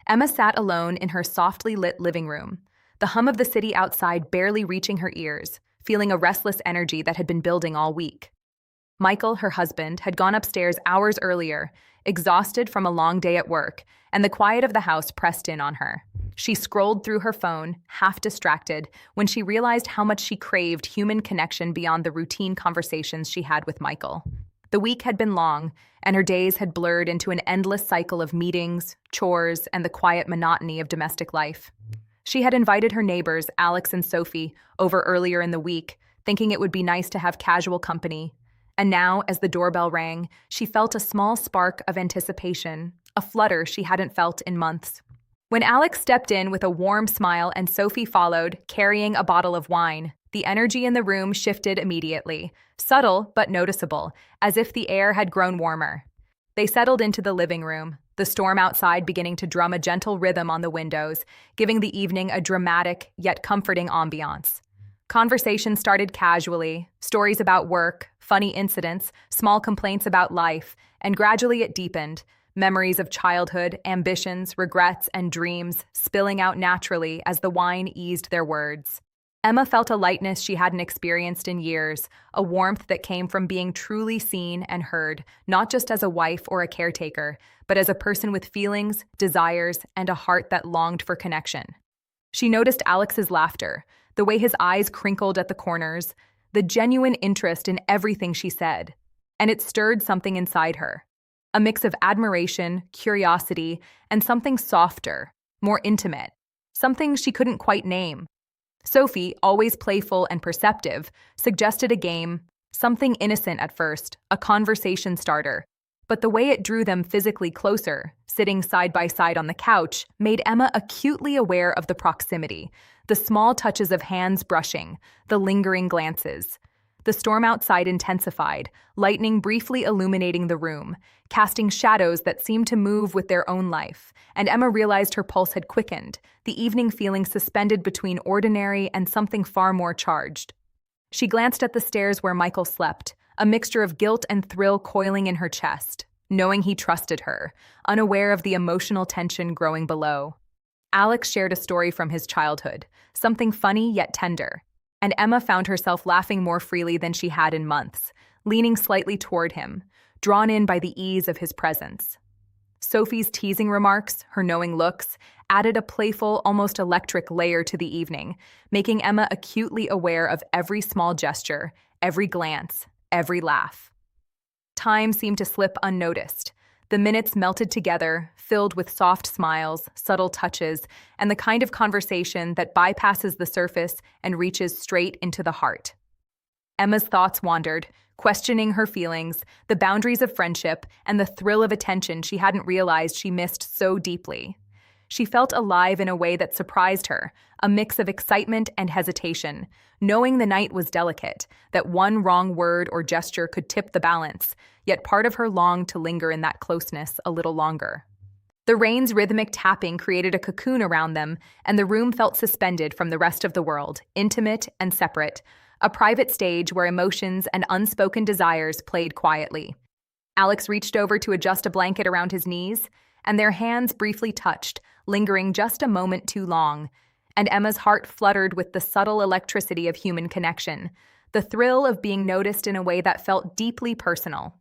Emma sat alone in her softly lit living room, the hum of the city outside barely reaching her ears, feeling a restless energy that had been building all week. Michael, her husband, had gone upstairs hours earlier, exhausted from a long day at work, and the quiet of the house pressed in on her. She scrolled through her phone, half distracted, when she realized how much she craved human connection beyond the routine conversations she had with Michael. The week had been long, and her days had blurred into an endless cycle of meetings, chores, and the quiet monotony of domestic life. She had invited her neighbors, Alex and Sophie, over earlier in the week, thinking it would be nice to have casual company. And now, as the doorbell rang, she felt a small spark of anticipation, a flutter she hadn't felt in months. When Alex stepped in with a warm smile and Sophie followed, carrying a bottle of wine, the energy in the room shifted immediately, subtle but noticeable, as if the air had grown warmer. They settled into the living room, the storm outside beginning to drum a gentle rhythm on the windows, giving the evening a dramatic yet comforting ambiance. Conversation started casually, stories about work, funny incidents, small complaints about life, and gradually it deepened, memories of childhood, ambitions, regrets, and dreams spilling out naturally as the wine eased their words. Emma felt a lightness she hadn't experienced in years, a warmth that came from being truly seen and heard, not just as a wife or a caretaker, but as a person with feelings, desires, and a heart that longed for connection. She noticed Alex's laughter, the way his eyes crinkled at the corners, the genuine interest in everything she said, and it stirred something inside her. A mix of admiration, curiosity, and something softer, more intimate, something she couldn't quite name. Sophie, always playful and perceptive, suggested a game, something innocent at first, a conversation starter. But the way it drew them physically closer, sitting side by side on the couch, made Emma acutely aware of the proximity, the small touches of hands brushing, the lingering glances. The storm outside intensified, lightning briefly illuminating the room, casting shadows that seemed to move with their own life, and Emma realized her pulse had quickened, the evening feeling suspended between ordinary and something far more charged. She glanced at the stairs where Michael slept, a mixture of guilt and thrill coiling in her chest, knowing he trusted her, unaware of the emotional tension growing below. Alex shared a story from his childhood, something funny yet tender, and Emma found herself laughing more freely than she had in months, leaning slightly toward him, drawn in by the ease of his presence. Sophie's teasing remarks, her knowing looks, added a playful, almost electric layer to the evening, making Emma acutely aware of every small gesture, every glance, every laugh. Time seemed to slip unnoticed. The minutes melted together, filled with soft smiles, subtle touches, and the kind of conversation that bypasses the surface and reaches straight into the heart. Emma's thoughts wandered, questioning her feelings, the boundaries of friendship, and the thrill of attention she hadn't realized she missed so deeply. She felt alive in a way that surprised her, a mix of excitement and hesitation, knowing the night was delicate, that one wrong word or gesture could tip the balance, yet part of her longed to linger in that closeness a little longer. The rain's rhythmic tapping created a cocoon around them, and the room felt suspended from the rest of the world, intimate and separate, a private stage where emotions and unspoken desires played quietly. Alex reached over to adjust a blanket around his knees, and their hands briefly touched, lingering just a moment too long, and Emma's heart fluttered with the subtle electricity of human connection, the thrill of being noticed in a way that felt deeply personal.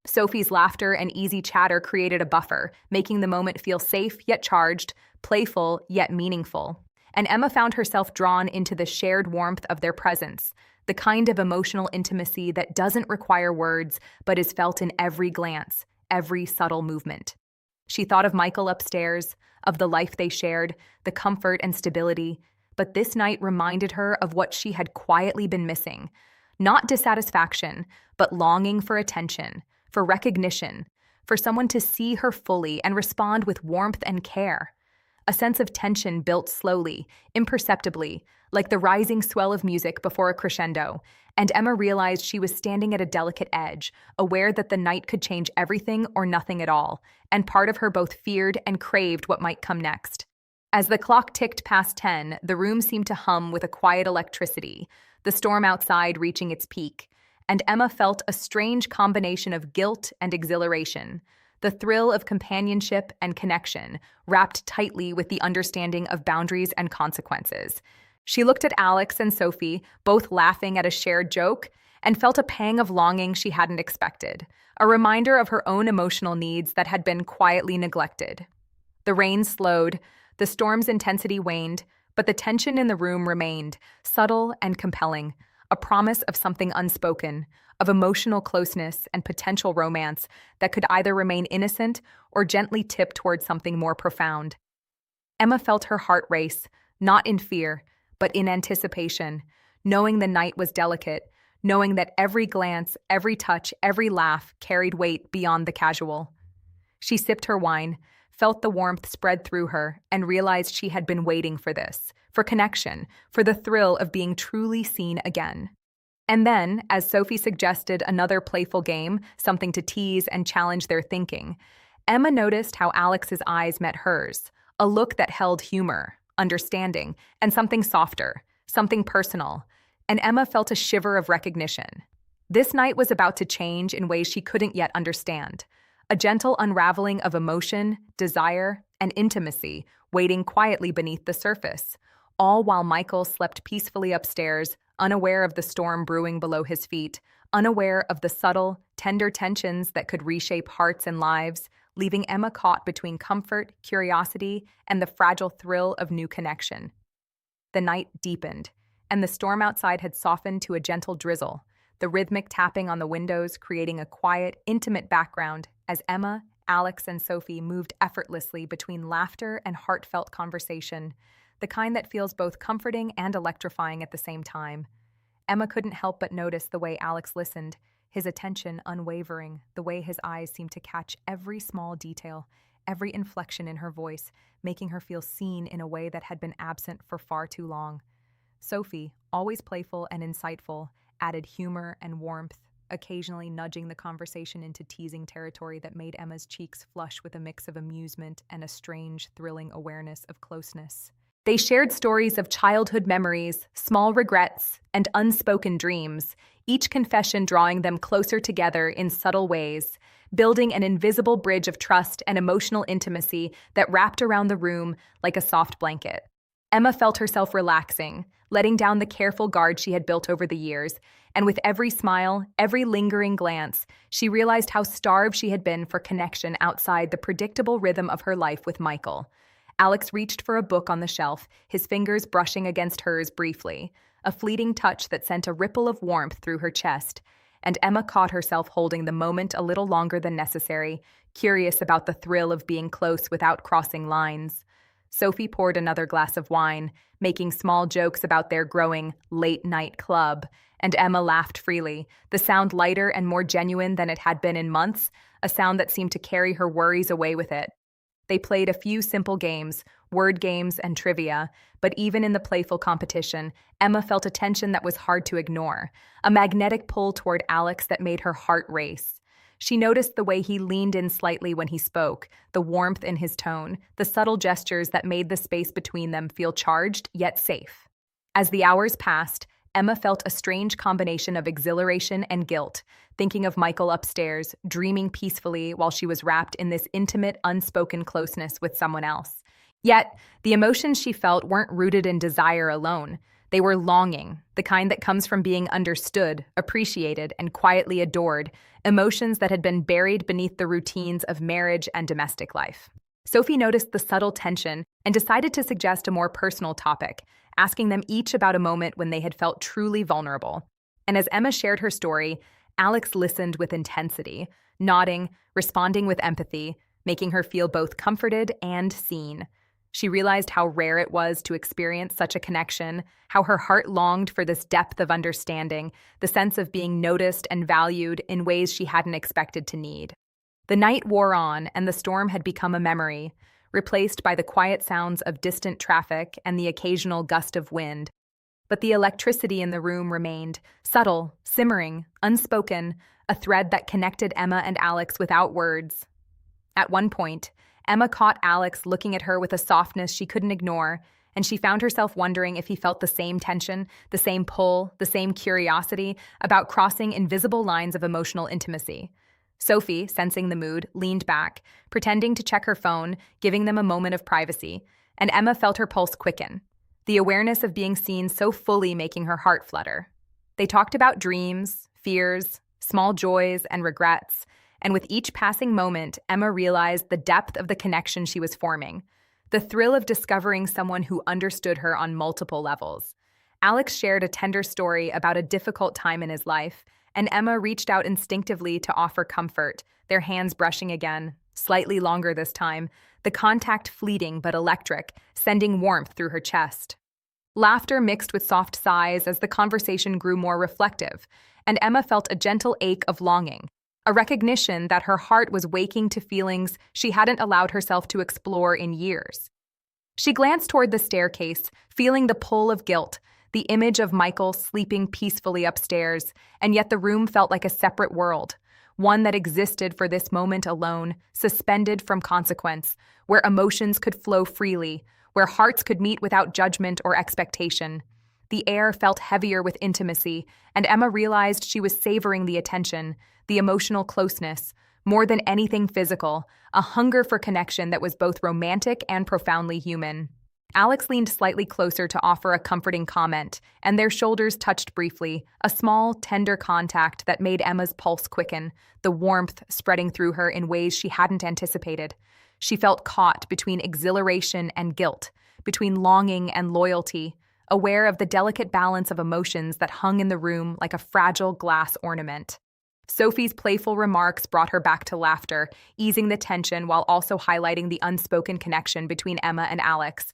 Sophie's laughter and easy chatter created a buffer, making the moment feel safe yet charged, playful yet meaningful. And Emma found herself drawn into the shared warmth of their presence, the kind of emotional intimacy that doesn't require words but is felt in every glance, every subtle movement. She thought of Michael upstairs, of the life they shared, the comfort and stability, but this night reminded her of what she had quietly been missing. Not dissatisfaction, but longing for attention, for recognition, for someone to see her fully and respond with warmth and care. A sense of tension built slowly, imperceptibly, like the rising swell of music before a crescendo, and Emma realized she was standing at a delicate edge, aware that the night could change everything or nothing at all, and part of her both feared and craved what might come next. As the clock ticked past 10, the room seemed to hum with a quiet electricity, the storm outside reaching its peak, and Emma felt a strange combination of guilt and exhilaration, the thrill of companionship and connection, wrapped tightly with the understanding of boundaries and consequences. She looked at Alex and Sophie, both laughing at a shared joke, and felt a pang of longing she hadn't expected, a reminder of her own emotional needs that had been quietly neglected. The rain slowed, the storm's intensity waned, but the tension in the room remained, subtle and compelling, a promise of something unspoken, of emotional closeness and potential romance that could either remain innocent or gently tip toward something more profound. Emma felt her heart race, not in fear, but in anticipation, knowing the night was delicate, knowing that every glance, every touch, every laugh carried weight beyond the casual. She sipped her wine, felt the warmth spread through her, and realized she had been waiting for this, for connection, for the thrill of being truly seen again. And then, as Sophie suggested another playful game, something to tease and challenge their thinking, Emma noticed how Alex's eyes met hers, a look that held humor, understanding, and something softer, something personal, and Emma felt a shiver of recognition. This night was about to change in ways she couldn't yet understand, a gentle unraveling of emotion, desire, and intimacy waiting quietly beneath the surface, all while Michael slept peacefully upstairs, unaware of the storm brewing below his feet, unaware of the subtle, tender tensions that could reshape hearts and lives, leaving Emma caught between comfort, curiosity, and the fragile thrill of new connection. The night deepened, and the storm outside had softened to a gentle drizzle, the rhythmic tapping on the windows creating a quiet, intimate background as Emma, Alex, and Sophie moved effortlessly between laughter and heartfelt conversation, the kind that feels both comforting and electrifying at the same time. Emma couldn't help but notice the way Alex listened, his attention unwavering, the way his eyes seemed to catch every small detail, every inflection in her voice, making her feel seen in a way that had been absent for far too long. Sophie, always playful and insightful, added humor and warmth, occasionally nudging the conversation into teasing territory that made Emma's cheeks flush with a mix of amusement and a strange, thrilling awareness of closeness. They shared stories of childhood memories, small regrets, and unspoken dreams, each confession drawing them closer together in subtle ways, building an invisible bridge of trust and emotional intimacy that wrapped around the room like a soft blanket. Emma felt herself relaxing, letting down the careful guard she had built over the years, and with every smile, every lingering glance, she realized how starved she had been for connection outside the predictable rhythm of her life with Michael. Alex reached for a book on the shelf, his fingers brushing against hers briefly, a fleeting touch that sent a ripple of warmth through her chest, and Emma caught herself holding the moment a little longer than necessary, curious about the thrill of being close without crossing lines. Sophie poured another glass of wine, making small jokes about their growing late-night club, and Emma laughed freely, the sound lighter and more genuine than it had been in months, a sound that seemed to carry her worries away with it. They played a few simple games, word games and trivia, but even in the playful competition, Emma felt a tension that was hard to ignore, a magnetic pull toward Alex that made her heart race. She noticed the way he leaned in slightly when he spoke, the warmth in his tone, the subtle gestures that made the space between them feel charged yet safe. As the hours passed, Emma felt a strange combination of exhilaration and guilt, thinking of Michael upstairs, dreaming peacefully while she was wrapped in this intimate, unspoken closeness with someone else. Yet, the emotions she felt weren't rooted in desire alone. They were longing, the kind that comes from being understood, appreciated, and quietly adored, emotions that had been buried beneath the routines of marriage and domestic life. Sophie noticed the subtle tension and decided to suggest a more personal topic, asking them each about a moment when they had felt truly vulnerable. And as Emma shared her story, Alex listened with intensity, nodding, responding with empathy, making her feel both comforted and seen. She realized how rare it was to experience such a connection, how her heart longed for this depth of understanding, the sense of being noticed and valued in ways she hadn't expected to need. The night wore on, and the storm had become a memory, replaced by the quiet sounds of distant traffic and the occasional gust of wind. But the electricity in the room remained, subtle, simmering, unspoken, a thread that connected Emma and Alex without words. At one point, Emma caught Alex looking at her with a softness she couldn't ignore, and she found herself wondering if he felt the same tension, the same pull, the same curiosity about crossing invisible lines of emotional intimacy. Sophie, sensing the mood, leaned back, pretending to check her phone, giving them a moment of privacy, and Emma felt her pulse quicken, the awareness of being seen so fully making her heart flutter. They talked about dreams, fears, small joys, and regrets, and with each passing moment, Emma realized the depth of the connection she was forming, the thrill of discovering someone who understood her on multiple levels. Alex shared a tender story about a difficult time in his life, and Emma reached out instinctively to offer comfort, their hands brushing again, slightly longer this time, the contact fleeting but electric, sending warmth through her chest. Laughter mixed with soft sighs as the conversation grew more reflective, and Emma felt a gentle ache of longing, a recognition that her heart was waking to feelings she hadn't allowed herself to explore in years. She glanced toward the staircase, feeling the pull of guilt, the image of Michael sleeping peacefully upstairs, and yet the room felt like a separate world, one that existed for this moment alone, suspended from consequence, where emotions could flow freely, where hearts could meet without judgment or expectation. The air felt heavier with intimacy, and Emma realized she was savoring the attention, the emotional closeness, more than anything physical, a hunger for connection that was both romantic and profoundly human. Alex leaned slightly closer to offer a comforting comment, and their shoulders touched briefly, a small, tender contact that made Emma's pulse quicken, the warmth spreading through her in ways she hadn't anticipated. She felt caught between exhilaration and guilt, between longing and loyalty, aware of the delicate balance of emotions that hung in the room like a fragile glass ornament. Sophie's playful remarks brought her back to laughter, easing the tension while also highlighting the unspoken connection between Emma and Alex.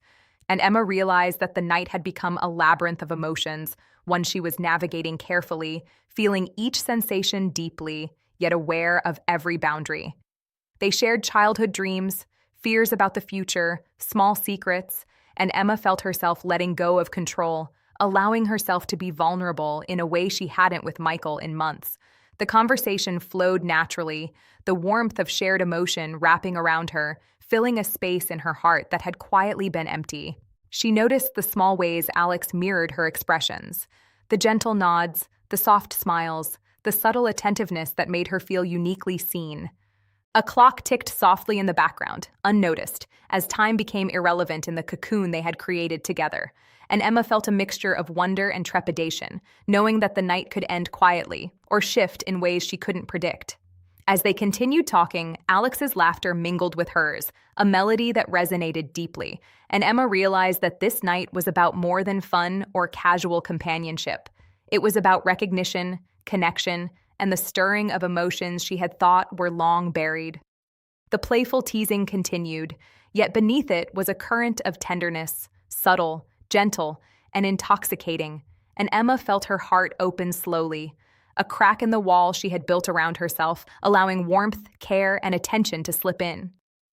And Emma realized that the night had become a labyrinth of emotions, one she was navigating carefully, feeling each sensation deeply, yet aware of every boundary. They shared childhood dreams, fears about the future, small secrets, and Emma felt herself letting go of control, allowing herself to be vulnerable in a way she hadn't with Michael in months. The conversation flowed naturally, the warmth of shared emotion wrapping around her, filling a space in her heart that had quietly been empty. She noticed the small ways Alex mirrored her expressions, the gentle nods, the soft smiles, the subtle attentiveness that made her feel uniquely seen. A clock ticked softly in the background, unnoticed, as time became irrelevant in the cocoon they had created together, and Emma felt a mixture of wonder and trepidation, knowing that the night could end quietly, or shift in ways she couldn't predict. As they continued talking, Alex's laughter mingled with hers, a melody that resonated deeply, and Emma realized that this night was about more than fun or casual companionship. It was about recognition, connection, and the stirring of emotions she had thought were long buried. The playful teasing continued, yet beneath it was a current of tenderness, subtle, gentle, and intoxicating, and Emma felt her heart open slowly, a crack in the wall she had built around herself, allowing warmth, care, and attention to slip in.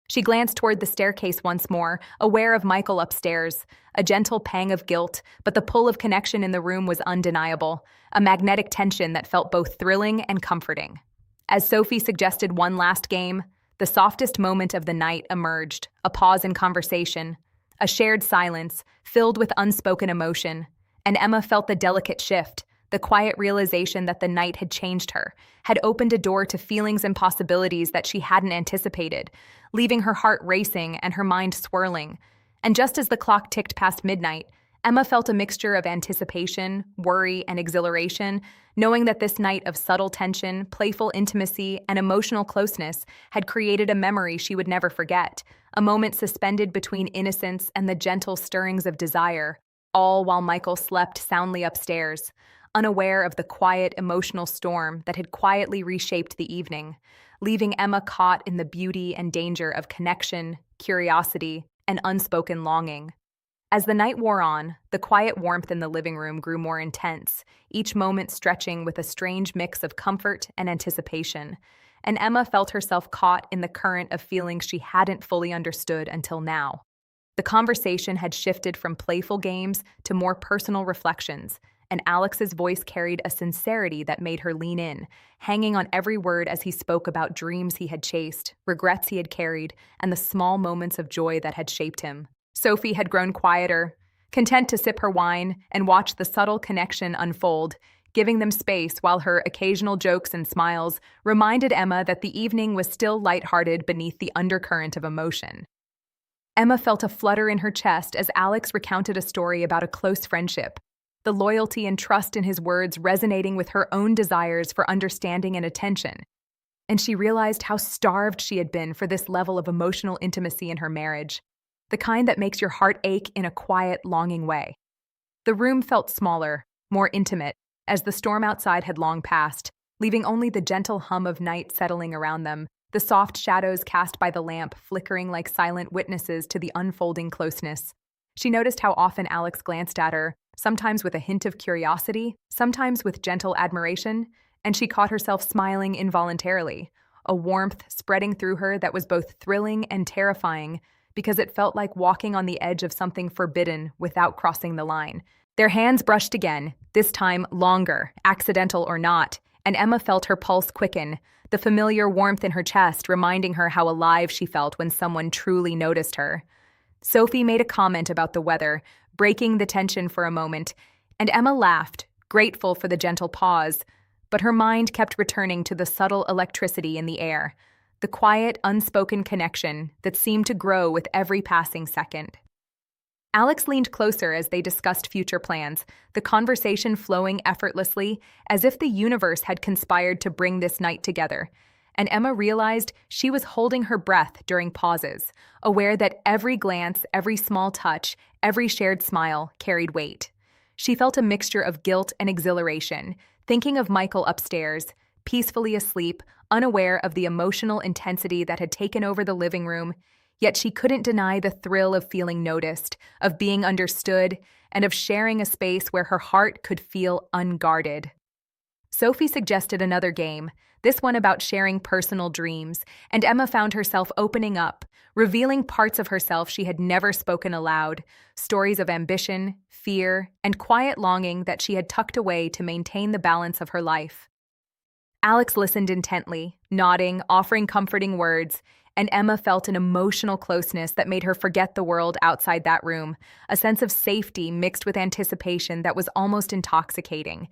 She glanced toward the staircase once more, aware of Michael upstairs, a gentle pang of guilt, but the pull of connection in the room was undeniable, a magnetic tension that felt both thrilling and comforting. As Sophie suggested one last game, the softest moment of the night emerged, a pause in conversation, a shared silence filled with unspoken emotion, and Emma felt the delicate shift, the quiet realization that the night had changed her, had opened a door to feelings and possibilities that she hadn't anticipated, leaving her heart racing and her mind swirling. And just as the clock ticked past midnight, Emma felt a mixture of anticipation, worry, and exhilaration, knowing that this night of subtle tension, playful intimacy, and emotional closeness had created a memory she would never forget, a moment suspended between innocence and the gentle stirrings of desire, all while Michael slept soundly upstairs, unaware of the quiet, emotional storm that had quietly reshaped the evening, leaving Emma caught in the beauty and danger of connection, curiosity, and unspoken longing. As the night wore on, the quiet warmth in the living room grew more intense, each moment stretching with a strange mix of comfort and anticipation, and Emma felt herself caught in the current of feelings she hadn't fully understood until now. The conversation had shifted from playful games to more personal reflections, and Alex's voice carried a sincerity that made her lean in, hanging on every word as he spoke about dreams he had chased, regrets he had carried, and the small moments of joy that had shaped him. Sophie had grown quieter, content to sip her wine and watch the subtle connection unfold, giving them space while her occasional jokes and smiles reminded Emma that the evening was still lighthearted beneath the undercurrent of emotion. Emma felt a flutter in her chest as Alex recounted a story about a close friendship, the loyalty and trust in his words resonating with her own desires for understanding and attention. And she realized how starved she had been for this level of emotional intimacy in her marriage, the kind that makes your heart ache in a quiet, longing way. The room felt smaller, more intimate, as the storm outside had long passed, leaving only the gentle hum of night settling around them, the soft shadows cast by the lamp flickering like silent witnesses to the unfolding closeness. She noticed how often Alex glanced at her, sometimes with a hint of curiosity, sometimes with gentle admiration, and she caught herself smiling involuntarily, a warmth spreading through her that was both thrilling and terrifying because it felt like walking on the edge of something forbidden without crossing the line. Their hands brushed again, this time longer, accidental or not, and Emma felt her pulse quicken, the familiar warmth in her chest reminding her how alive she felt when someone truly noticed her. Sophie made a comment about the weather, breaking the tension for a moment, and Emma laughed, grateful for the gentle pause, but her mind kept returning to the subtle electricity in the air, the quiet, unspoken connection that seemed to grow with every passing second. Alex leaned closer as they discussed future plans, the conversation flowing effortlessly, as if the universe had conspired to bring this night together. And Emma realized she was holding her breath during pauses, aware that every glance, every small touch, every shared smile carried weight. She felt a mixture of guilt and exhilaration, thinking of Michael upstairs, peacefully asleep, unaware of the emotional intensity that had taken over the living room, yet she couldn't deny the thrill of feeling noticed, of being understood, and of sharing a space where her heart could feel unguarded. Sophie suggested another game, this one about sharing personal dreams, and Emma found herself opening up, revealing parts of herself she had never spoken aloud, stories of ambition, fear, and quiet longing that she had tucked away to maintain the balance of her life. Alex listened intently, nodding, offering comforting words, and Emma felt an emotional closeness that made her forget the world outside that room, a sense of safety mixed with anticipation that was almost intoxicating.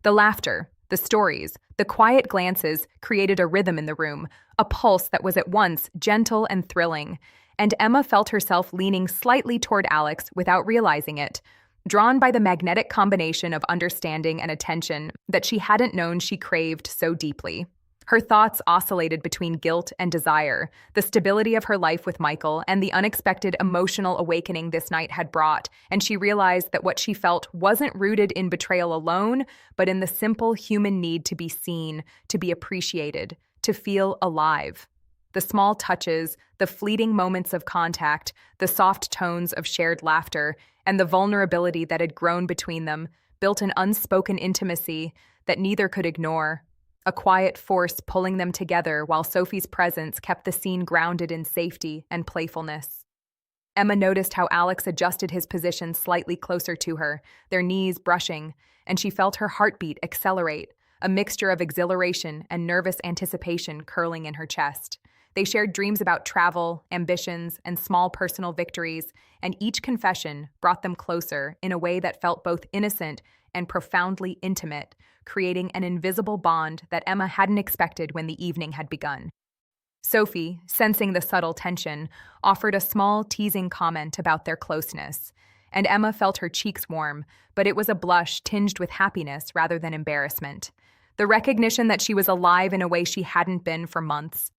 The laughter, the stories, the quiet glances created a rhythm in the room, a pulse that was at once gentle and thrilling, and Emma felt herself leaning slightly toward Alex without realizing it, drawn by the magnetic combination of understanding and attention that she hadn't known she craved so deeply. Her thoughts oscillated between guilt and desire, the stability of her life with Michael, and the unexpected emotional awakening this night had brought, and she realized that what she felt wasn't rooted in betrayal alone, but in the simple human need to be seen, to be appreciated, to feel alive. The small touches, the fleeting moments of contact, the soft tones of shared laughter, and the vulnerability that had grown between them built an unspoken intimacy that neither could ignore. A quiet force pulling them together while Sophie's presence kept the scene grounded in safety and playfulness. Emma noticed how Alex adjusted his position slightly closer to her, their knees brushing, and she felt her heartbeat accelerate, a mixture of exhilaration and nervous anticipation curling in her chest. They shared dreams about travel, ambitions, and small personal victories, and each confession brought them closer in a way that felt both innocent and profoundly intimate, creating an invisible bond that Emma hadn't expected when the evening had begun. Sophie, sensing the subtle tension, offered a small, teasing comment about their closeness, and Emma felt her cheeks warm, but it was a blush tinged with happiness rather than embarrassment. The recognition that she was alive in a way she hadn't been for months.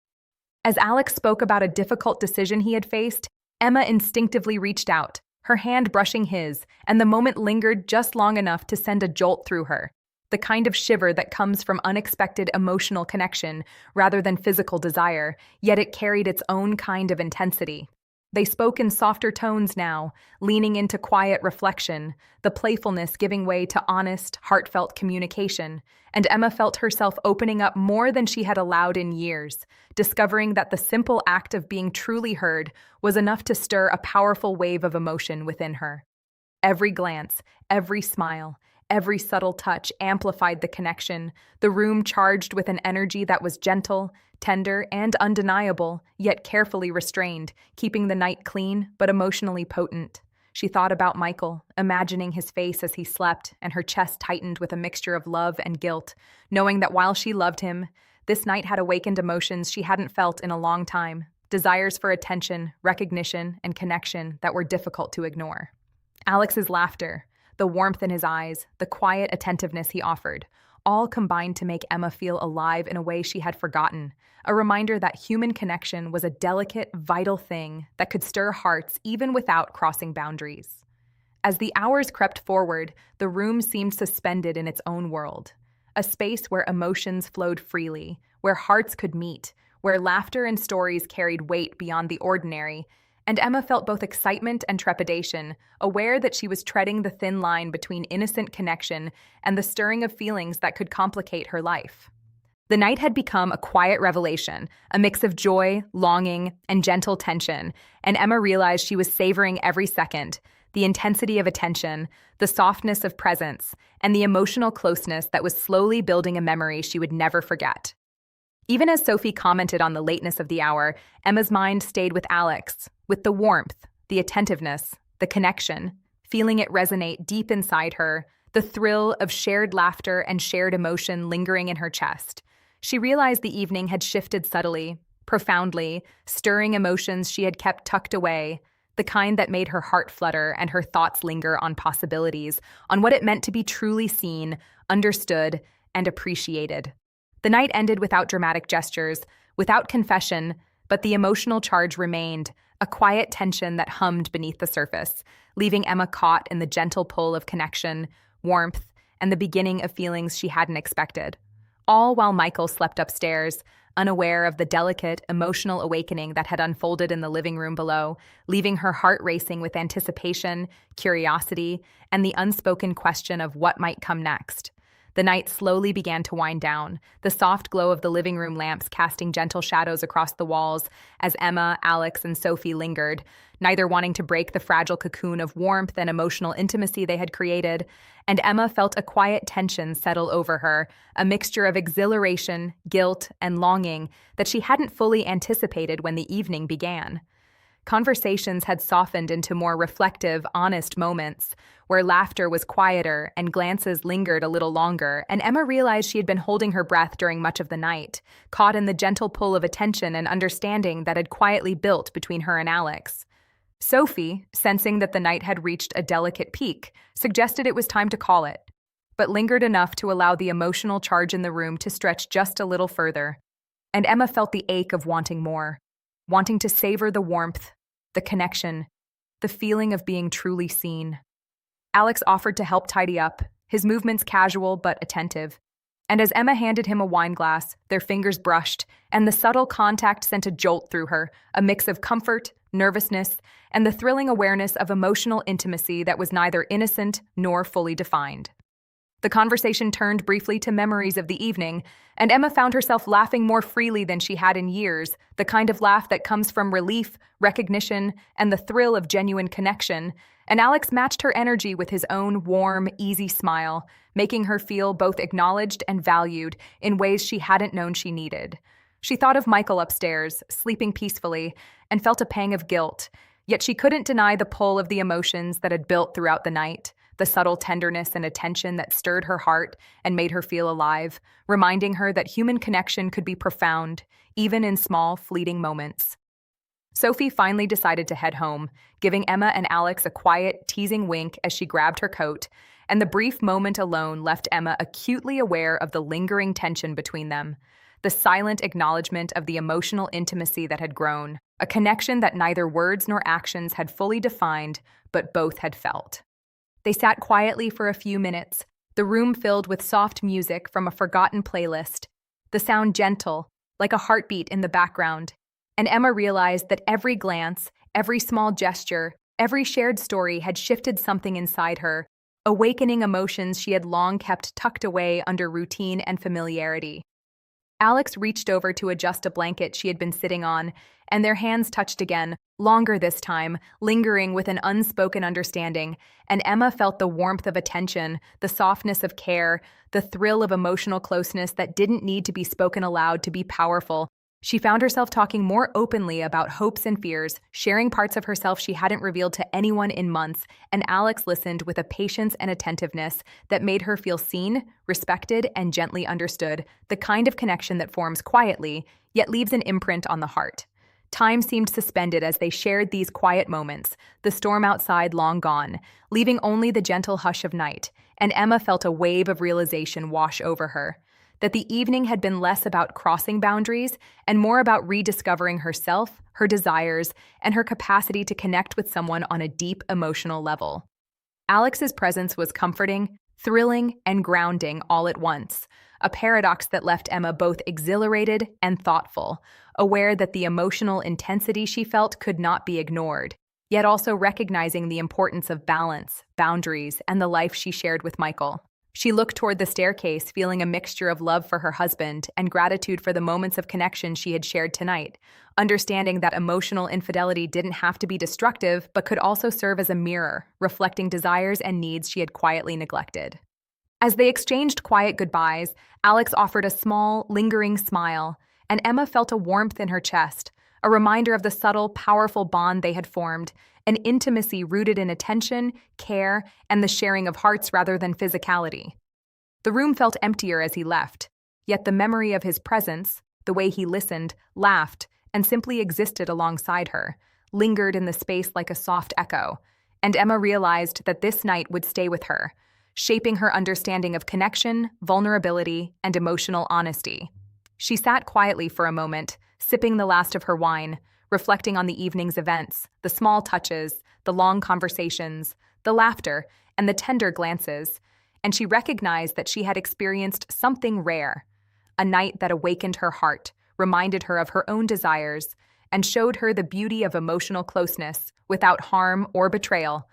As Alex spoke about a difficult decision he had faced, Emma instinctively reached out, her hand brushing his, and the moment lingered just long enough to send a jolt through her, the kind of shiver that comes from unexpected emotional connection rather than physical desire, yet it carried its own kind of intensity. They spoke in softer tones now, leaning into quiet reflection, the playfulness giving way to honest, heartfelt communication, and Emma felt herself opening up more than she had allowed in years, discovering that the simple act of being truly heard was enough to stir a powerful wave of emotion within her. Every glance, every smile, every subtle touch amplified the connection, the room charged with an energy that was gentle, tender, and undeniable, yet carefully restrained, keeping the night clean but emotionally potent. She thought about Michael, imagining his face as he slept, and her chest tightened with a mixture of love and guilt, knowing that while she loved him, this night had awakened emotions she hadn't felt in a long time, desires for attention, recognition, and connection that were difficult to ignore. Alex's laughter, the warmth in his eyes, the quiet attentiveness he offered, all combined to make Emma feel alive in a way she had forgotten, a reminder that human connection was a delicate, vital thing that could stir hearts even without crossing boundaries. As the hours crept forward, the room seemed suspended in its own world, a space where emotions flowed freely, where hearts could meet, where laughter and stories carried weight beyond the ordinary, and Emma felt both excitement and trepidation, aware that she was treading the thin line between innocent connection and the stirring of feelings that could complicate her life. The night had become a quiet revelation, a mix of joy, longing, and gentle tension, and Emma realized she was savoring every second, the intensity of attention, the softness of presence, and the emotional closeness that was slowly building a memory she would never forget. Even as Sophie commented on the lateness of the hour, Emma's mind stayed with Alex, with the warmth, the attentiveness, the connection, feeling it resonate deep inside her, the thrill of shared laughter and shared emotion lingering in her chest. She realized the evening had shifted subtly, profoundly, stirring emotions she had kept tucked away, the kind that made her heart flutter and her thoughts linger on possibilities, on what it meant to be truly seen, understood, and appreciated. The night ended without dramatic gestures, without confession, but the emotional charge remained, a quiet tension that hummed beneath the surface, leaving Emma caught in the gentle pull of connection, warmth, and the beginning of feelings she hadn't expected. All while Michael slept upstairs, unaware of the delicate, emotional awakening that had unfolded in the living room below, leaving her heart racing with anticipation, curiosity, and the unspoken question of what might come next. The night slowly began to wind down, the soft glow of the living room lamps casting gentle shadows across the walls as Emma, Alex, and Sophie lingered, neither wanting to break the fragile cocoon of warmth and emotional intimacy they had created, and Emma felt a quiet tension settle over her, a mixture of exhilaration, guilt, and longing that she hadn't fully anticipated when the evening began. Conversations had softened into more reflective, honest moments, where laughter was quieter and glances lingered a little longer, and Emma realized she had been holding her breath during much of the night, caught in the gentle pull of attention and understanding that had quietly built between her and Alex. Sophie, sensing that the night had reached a delicate peak, suggested it was time to call it, but lingered enough to allow the emotional charge in the room to stretch just a little further. And Emma felt the ache of wanting more, wanting to savor the warmth, the connection, the feeling of being truly seen. Alex offered to help tidy up, his movements casual but attentive. And as Emma handed him a wine glass, their fingers brushed, and the subtle contact sent a jolt through her, a mix of comfort, nervousness, and the thrilling awareness of emotional intimacy that was neither innocent nor fully defined. The conversation turned briefly to memories of the evening, and Emma found herself laughing more freely than she had in years, the kind of laugh that comes from relief, recognition, and the thrill of genuine connection. And Alex matched her energy with his own warm, easy smile, making her feel both acknowledged and valued in ways she hadn't known she needed. She thought of Michael upstairs, sleeping peacefully, and felt a pang of guilt, yet she couldn't deny the pull of the emotions that had built throughout the night. The subtle tenderness and attention that stirred her heart and made her feel alive, reminding her that human connection could be profound, even in small, fleeting moments. Sophie finally decided to head home, giving Emma and Alex a quiet, teasing wink as she grabbed her coat, and the brief moment alone left Emma acutely aware of the lingering tension between them, the silent acknowledgement of the emotional intimacy that had grown, a connection that neither words nor actions had fully defined, but both had felt. They sat quietly for a few minutes, the room filled with soft music from a forgotten playlist, the sound gentle, like a heartbeat in the background, and Emma realized that every glance, every small gesture, every shared story had shifted something inside her, awakening emotions she had long kept tucked away under routine and familiarity. Alex reached over to adjust a blanket she had been sitting on, and their hands touched again, longer this time, lingering with an unspoken understanding, and Emma felt the warmth of attention, the softness of care, the thrill of emotional closeness that didn't need to be spoken aloud to be powerful. She found herself talking more openly about hopes and fears, sharing parts of herself she hadn't revealed to anyone in months, and Alex listened with a patience and attentiveness that made her feel seen, respected, and gently understood, the kind of connection that forms quietly, yet leaves an imprint on the heart. Time seemed suspended as they shared these quiet moments, the storm outside long gone, leaving only the gentle hush of night, and Emma felt a wave of realization wash over her, that the evening had been less about crossing boundaries and more about rediscovering herself, her desires, and her capacity to connect with someone on a deep emotional level. Alex's presence was comforting, thrilling, and grounding all at once, a paradox that left Emma both exhilarated and thoughtful, aware that the emotional intensity she felt could not be ignored, yet also recognizing the importance of balance, boundaries, and the life she shared with Michael. She looked toward the staircase, feeling a mixture of love for her husband and gratitude for the moments of connection she had shared tonight, understanding that emotional infidelity didn't have to be destructive but could also serve as a mirror, reflecting desires and needs she had quietly neglected. As they exchanged quiet goodbyes, Alex offered a small, lingering smile, and Emma felt a warmth in her chest, a reminder of the subtle, powerful bond they had formed, an intimacy rooted in attention, care, and the sharing of hearts rather than physicality. The room felt emptier as he left, yet the memory of his presence, the way he listened, laughed, and simply existed alongside her, lingered in the space like a soft echo, and Emma realized that this night would stay with her, shaping her understanding of connection, vulnerability, and emotional honesty. She sat quietly for a moment, sipping the last of her wine, reflecting on the evening's events, the small touches, the long conversations, the laughter, and the tender glances, and she recognized that she had experienced something rare, a night that awakened her heart, reminded her of her own desires, and showed her the beauty of emotional closeness without harm or betrayal.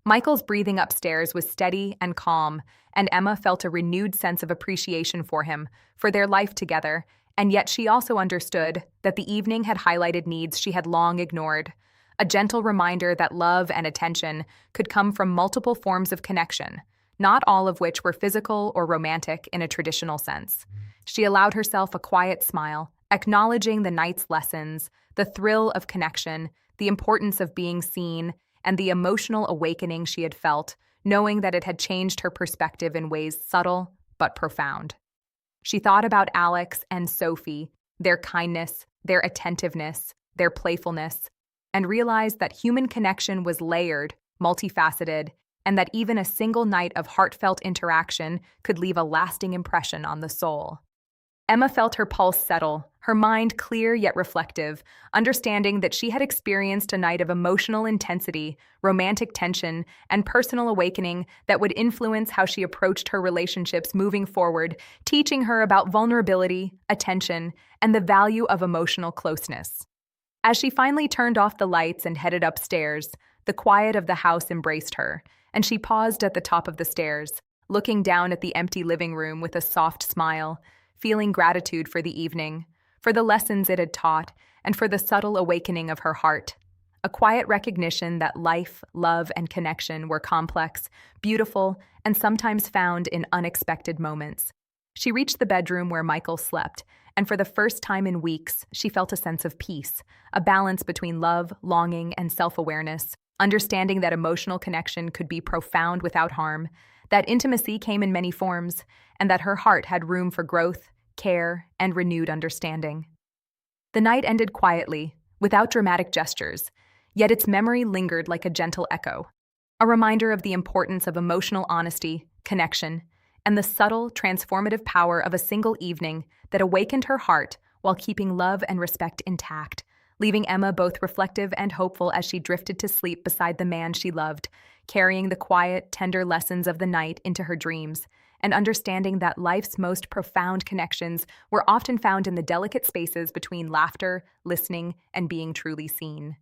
Michael's breathing upstairs was steady and calm, and Emma felt a renewed sense of appreciation for him, for their life together, and yet she also understood that the evening had highlighted needs she had long ignored, a gentle reminder that love and attention could come from multiple forms of connection, not all of which were physical or romantic in a traditional sense. She allowed herself a quiet smile, acknowledging the night's lessons, the thrill of connection, the importance of being seen, and the emotional awakening she had felt, knowing that it had changed her perspective in ways subtle but profound. She thought about Alex and Sophie, their kindness, their attentiveness, their playfulness, and realized that human connection was layered, multifaceted, and that even a single night of heartfelt interaction could leave a lasting impression on the soul. Emma felt her pulse settle, her mind clear yet reflective, understanding that she had experienced a night of emotional intensity, romantic tension, and personal awakening that would influence how she approached her relationships moving forward, teaching her about vulnerability, attention, and the value of emotional closeness. As she finally turned off the lights and headed upstairs, the quiet of the house embraced her, and she paused at the top of the stairs, looking down at the empty living room with a soft smile, feeling gratitude for the evening, for the lessons it had taught, and for the subtle awakening of her heart. A quiet recognition that life, love, and connection were complex, beautiful, and sometimes found in unexpected moments. She reached the bedroom where Michael slept, and for the first time in weeks, she felt a sense of peace, a balance between love, longing, and self-awareness, understanding that emotional connection could be profound without harm, that intimacy came in many forms, and that her heart had room for growth, care, and renewed understanding. The night ended quietly, without dramatic gestures, yet its memory lingered like a gentle echo, a reminder of the importance of emotional honesty, connection, and the subtle, transformative power of a single evening that awakened her heart while keeping love and respect intact, leaving Emma both reflective and hopeful as she drifted to sleep beside the man she loved, carrying the quiet, tender lessons of the night into her dreams, and understanding that life's most profound connections were often found in the delicate spaces between laughter, listening, and being truly seen.